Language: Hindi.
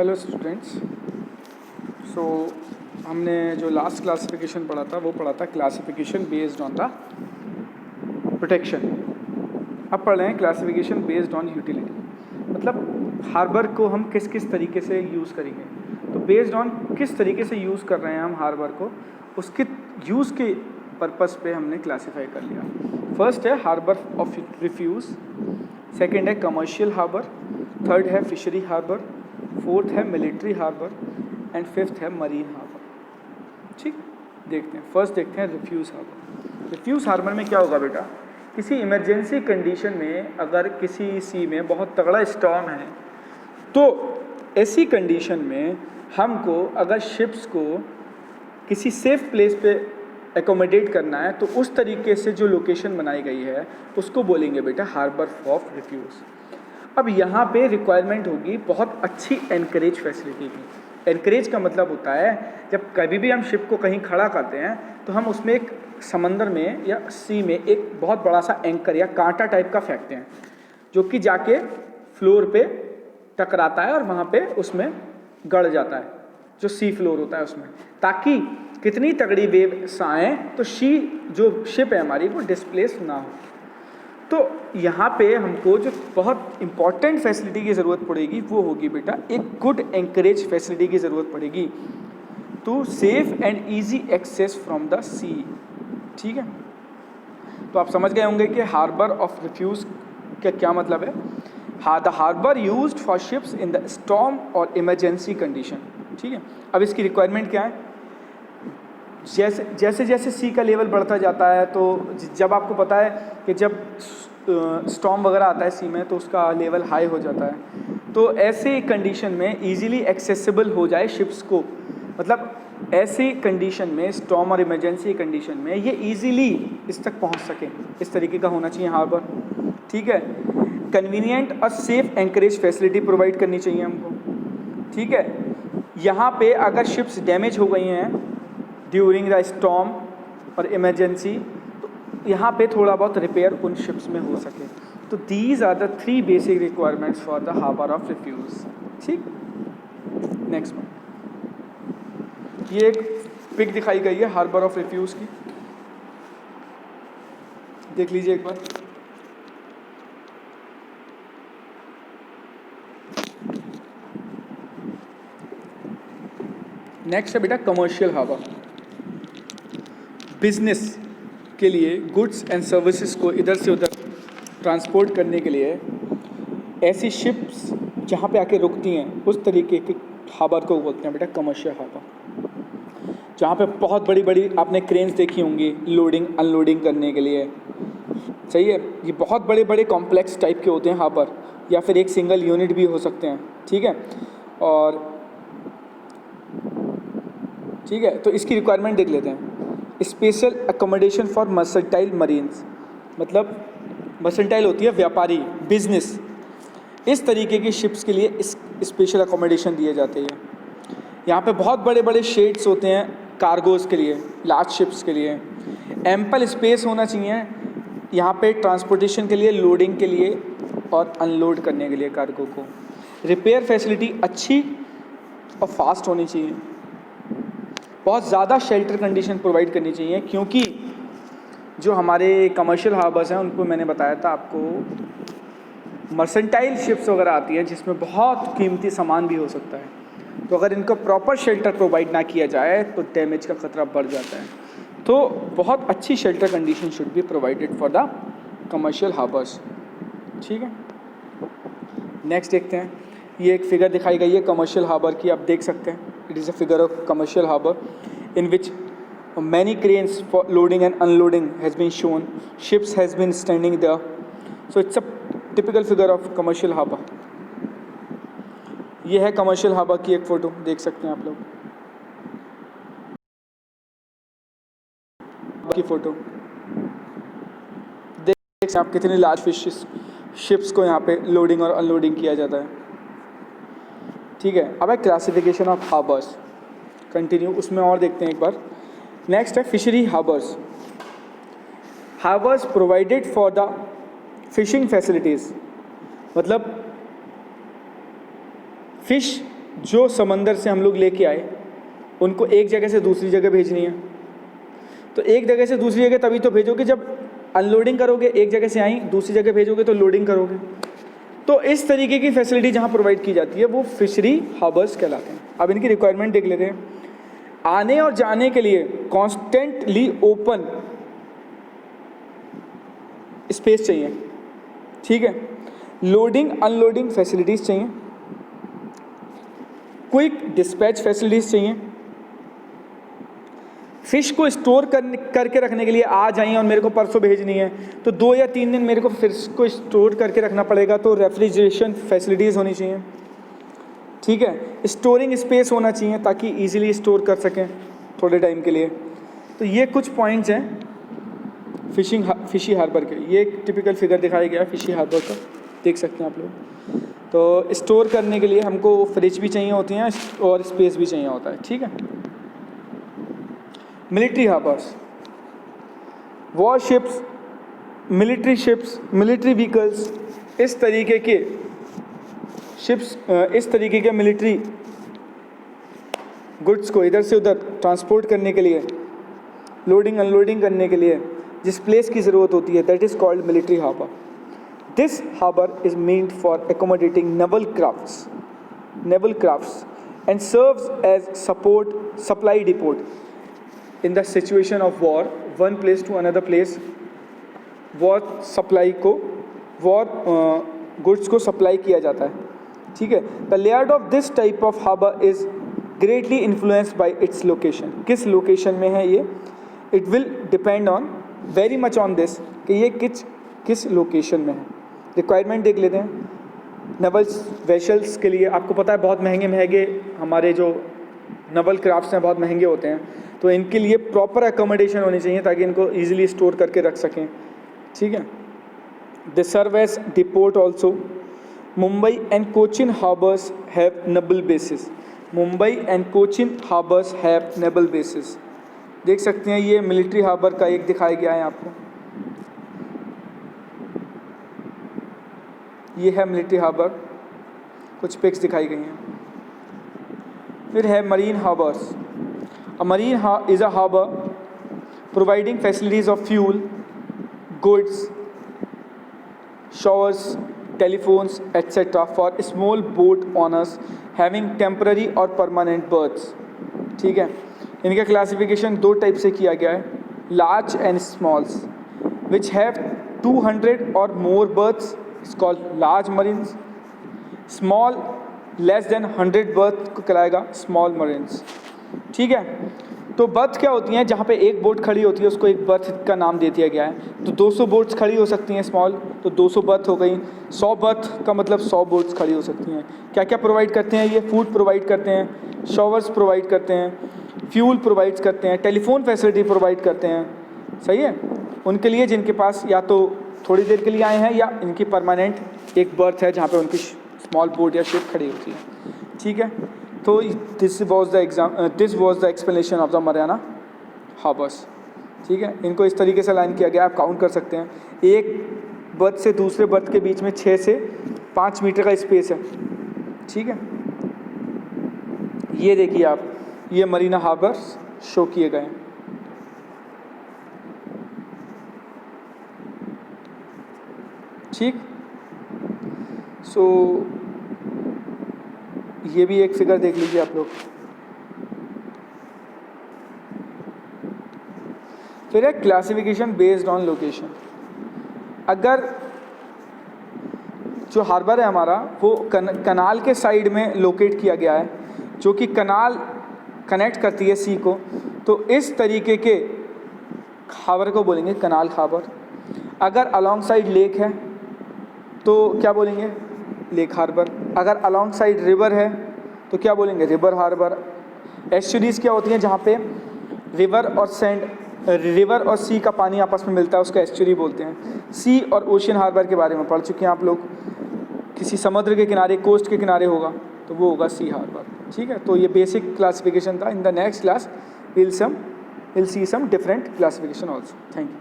Hello students. सो हमने जो लास्ट क्लासिफिकेशन पढ़ा था वो पढ़ा था classification based on the protection. अब पढ़ रहे हैं क्लासिफिकेशन बेस्ड ऑन यूटिलिटी, मतलब हार्बर को हम किस किस तरीके से यूज़ करेंगे। तो बेस्ड ऑन किस तरीके से यूज़ कर रहे हैं हम हार्बर को, उसके यूज़ के पर्पस पे हमने क्लासीफाई कर लिया। फर्स्ट है हार्बर ऑफ रिफ्यूज़, सेकेंड है कमर्शियल हार्बर, थर्ड है फिशरी हार्बर, फोर्थ है मिलिट्री हार्बर एंड फिफ्थ है मरीन हार्बर। ठीक, देखते हैं। फर्स्ट देखते हैं रिफ्यूज़ हार्बर। रिफ्यूज़ हार्बर में क्या होगा बेटा, किसी इमरजेंसी कंडीशन में अगर किसी सी में बहुत तगड़ा स्टॉर्म है तो ऐसी कंडीशन में हमको अगर शिप्स को किसी सेफ प्लेस पे एकोमोडेट करना है तो उस तरीके से जो लोकेशन बनाई गई है उसको बोलेंगे बेटा हार्बर ऑफ रिफ्यूज़। अब यहाँ पे रिक्वायरमेंट होगी बहुत अच्छी एनकरेज फैसिलिटी की। एनकरेज का मतलब होता है जब कभी भी हम शिप को कहीं खड़ा करते हैं तो हम उसमें एक समंदर में या सी में एक बहुत बड़ा सा एंकर या कांटा टाइप का फेंकते हैं जो कि जाके फ्लोर पे टकराता है और वहाँ पे उसमें गड़ जाता है, जो सी फ्लोर होता है उसमें, ताकि कितनी तगड़ी वेव्स आएँ तो जो शिप है हमारी वो डिस्प्लेस ना हो। तो यहाँ पे हमको जो बहुत इंपॉर्टेंट फैसिलिटी की ज़रूरत पड़ेगी वो होगी बेटा एक गुड एंकरेज फैसिलिटी की ज़रूरत पड़ेगी to safe and easy access from the sea. ठीक है, तो आप समझ गए होंगे कि हार्बर ऑफ रिफ्यूज़ का क्या मतलब है। The harbour used for ships in the storm और इमरजेंसी कंडीशन। ठीक है, अब इसकी रिक्वायरमेंट क्या है, जैसे जैसे सी का लेवल बढ़ता जाता है तो जब आपको पता है कि जब स्टॉर्म वगैरह आता है सी में तो उसका लेवल हाई हो जाता है, तो ऐसे कंडीशन में इजीली एक्सेसिबल हो जाए शिप्स को, मतलब ऐसी कंडीशन में स्टॉर्म और इमरजेंसी कंडीशन में ये इजीली इस तक पहुंच सके, इस तरीके का होना चाहिए हार्बर। ठीक है, कन्वीनियंट और सेफ एंकरेज फैसिलिटी प्रोवाइड करनी चाहिए हमको। ठीक है, यहाँ पे अगर शिप्स डैमेज हो गई हैं ड्यूरिंग द स्टॉर्म और इमरजेंसी तो यहाँ पे थोड़ा बहुत रिपेयर उन शिप्स में हो सके। तो these are the 3 basic requirements for the harbour of refuge. ठीक, नेक्स्ट वन, ये एक पिक दिखाई गई है हार्बर ऑफ रिफ्यूज़ की, देख लीजिए एक बार। नेक्स्ट है बेटा कमर्शियल हार्बर। बिजनेस के लिए गुड्स एंड सर्विसेज को इधर से उधर ट्रांसपोर्ट करने के लिए ऐसी शिप्स जहाँ पे आके रुकती हैं उस तरीके के हार्बर को बोलते हैं बेटा कमर्शियल हार्बर। जहाँ पे बहुत बड़ी बड़ी आपने क्रेन्स देखी होंगी लोडिंग अनलोडिंग करने के लिए। सही है, ये बहुत बड़े बड़े कॉम्प्लेक्स टाइप के होते हैं हार्बर, या फिर एक सिंगल यूनिट भी हो सकते हैं। ठीक है, और ठीक है, तो इसकी रिक्वायरमेंट देख लेते हैं। Special accommodation for mercantile marines, मतलब मर्सेंटाइल होती है व्यापारी, बिजनेस, इस तरीके की शिप्स के लिए स्पेशल अकोमोडेशन दिए जाते हैं। यहाँ पे बहुत बड़े बड़े शेड्स होते हैं कार्गोज़ के लिए, लार्ज शिप्स के लिए। एम्पल स्पेस होना चाहिए यहाँ पे ट्रांसपोर्टेशन के लिए, लोडिंग के लिए और अनलोड करने के लिए कार्गो को। रिपेयर फैसिलिटी अच्छी और फास्ट होनी चाहिए। बहुत ज़्यादा शेल्टर कंडीशन प्रोवाइड करनी चाहिए, क्योंकि जो हमारे कमर्शियल हार्बर्स हैं उनको मैंने बताया था आपको, मर्सेंटाइल शिप्स वगैरह आती हैं जिसमें बहुत कीमती सामान भी हो सकता है। तो अगर इनको प्रॉपर शेल्टर प्रोवाइड ना किया जाए तो डैमेज का खतरा बढ़ जाता है। तो बहुत अच्छी shelter condition should be provided for the commercial harbours. ठीक है, नेक्स्ट देखते हैं। ये एक फिगर दिखाई गई है कमर्शियल हार्बर की, आप देख सकते हैं। It is a figure of commercial harbour in which many cranes for loading and unloading has been shown. Ships has been standing there. So it's a typical figure of commercial harbor. ये है कमर्शियल हार्बर की एक फ़ोटो, देख सकते हैं आप लोग की फ़ोटो। देख सकते हैं आप कितनी लार्ज फिश शिप्स को यहाँ पे लोडिंग और अनलोडिंग किया जाता है। ठीक है, अब है क्लासिफिकेशन ऑफ हार्बर्स, कंटिन्यू उसमें और देखते हैं एक बार। नेक्स्ट है fishery harbours. Harbours provided for the fishing facilities, मतलब फिश जो समंदर से हम लोग लेके आए उनको एक जगह से दूसरी जगह भेजनी है, तो एक जगह से दूसरी जगह तभी तो भेजोगे जब अनलोडिंग करोगे, एक जगह से आई दूसरी जगह भेजोगे तो लोडिंग करोगे। तो इस तरीके की फैसिलिटी जहाँ प्रोवाइड की जाती है वो फिशरी हार्बर्स कहलाते हैं। अब इनकी रिक्वायरमेंट देख लेते हैं। आने और जाने के लिए कॉन्स्टेंटली ओपन स्पेस चाहिए, ठीक है। लोडिंग अनलोडिंग फैसिलिटीज़ चाहिए, क्विक डिस्पैच फैसिलिटीज़ चाहिए। फ़िश को स्टोर करके रखने के लिए आज आई और मेरे को परसों भेजनी है तो 2 या 3 दिन मेरे को फ़िश को स्टोर करके रखना पड़ेगा, तो रेफ्रिजरेशन फैसिलिटीज़ होनी चाहिए, ठीक है। स्टोरिंग स्पेस होना चाहिए ताकि इजीली स्टोर कर सकें थोड़े टाइम के लिए। तो ये कुछ पॉइंट्स हैं फिशी हार्बर के। ये एक टिपिकल फिगर दिखाया गया है फिशी हार्बर का, देख सकते हैं आप लोग। तो स्टोर करने के लिए हमको फ्रिज भी चाहिए होती हैं और स्पेस भी चाहिए होता है, ठीक है। Military harbours, warships, military ships, military vehicles, इस तरीके के शिप्स, इस तरीके के मिलिट्री गुड्स को इधर से उधर ट्रांसपोर्ट करने के लिए, लोडिंग अनलोडिंग करने के लिए जिस प्लेस की ज़रूरत होती है that is called military harbour. This harbour is made for accommodating naval crafts and serves as supply depot in the situation of war, one place to another place, war supply को, वॉर गुड्स को सप्लाई किया जाता है, ठीक है। The layout of this type of harbour is greatly influenced by its location. किस लोकेशन में है ये, it will depend on very much on this कि ये किस लोकेशन में है। रिक्वायरमेंट देख लेते हैं। नवल वेशल्स के लिए आपको पता है बहुत महंगे हमारे जो नवल क्राफ्ट्स हैं बहुत महंगे होते हैं, तो इनके लिए प्रॉपर एकोमोडेशन होनी चाहिए ताकि इनको ईजिली स्टोर करके रख सकें, ठीक है। They serve as deport also. Mumbai and Cochin harbours have naval bases. Mumbai and Cochin harbours have naval bases. देख सकते हैं ये मिलिट्री हार्बर का एक दिखाया गया है आपको, ये है मिलिट्री हार्बर, कुछ पिक्स दिखाई गई हैं। फिर है marine harbours. A marine is a harbour providing facilities of fuel, goods, showers, telephones, etc. for small boat owners having temporary or permanent berths, ठीक है। इनका क्लासिफिकेशन 2 टाइप से किया गया है, large and smalls, which have 200 और more berths is called large marines. Small less than 100 berth को कहलाएगा स्मॉल मरीन्स, ठीक है। तो बर्थ क्या होती हैं, जहाँ पे एक बोट खड़ी होती है उसको एक बर्थ का नाम दे दिया गया है। तो 200 बोट्स खड़ी हो सकती हैं स्मॉल, तो 200 बर्थ हो गई। 100 बर्थ का मतलब 100 बोट्स खड़ी हो सकती हैं। क्या क्या प्रोवाइड करते हैं ये, फूड प्रोवाइड करते हैं, शॉवर्स प्रोवाइड करते हैं, फ्यूल प्रोवाइड करते हैं, टेलीफोन फैसिलिटी प्रोवाइड करते हैं, सही है। उनके लिए जिनके पास या तो थोड़ी देर के लिए आए हैं या इनकी परमानेंट एक बर्थ है जहाँ पे उनकी स्मॉल बोट या शिप खड़ी होती है, ठीक है। तो this was the explanation of the Mariana harbours, ठीक है। इनको इस तरीके से लाइन किया गया, आप काउंट कर सकते हैं। एक बर्थ से दूसरे बर्थ के बीच में 6 से 5 मीटर का स्पेस है, ठीक है। ये देखिए आप, ये मरीना हार्बर्स शो किए गए हैं, ठीक। सो ये भी एक फिगर देख लीजिए आप लोग। फिर है क्लासिफिकेशन बेस्ड ऑन लोकेशन। अगर जो हार्बर है हमारा वो कनाल के साइड में लोकेट किया गया है, जो कि कनाल कनेक्ट करती है सी को, तो इस तरीके के हार्बर को बोलेंगे कनाल हार्बर। अगर अलॉन्ग साइड लेक है तो क्या बोलेंगे, लेक हार्बर। अगर अलॉन्ग साइड रिवर है तो क्या बोलेंगे, रिवर हार्बर। एस्चुरीज़ क्या होती हैं, जहाँ पे रिवर और सी का पानी आपस में मिलता है उसका एस्चुरी बोलते हैं। सी और ओशियन हार्बर के बारे में पढ़ चुके हैं आप लोग, किसी समुद्र के किनारे, कोस्ट के किनारे होगा तो वो होगा सी हार्बर, ठीक है। तो ये बेसिक क्लासिफिकेशन था। In the next class will see some different classification also. Thank you.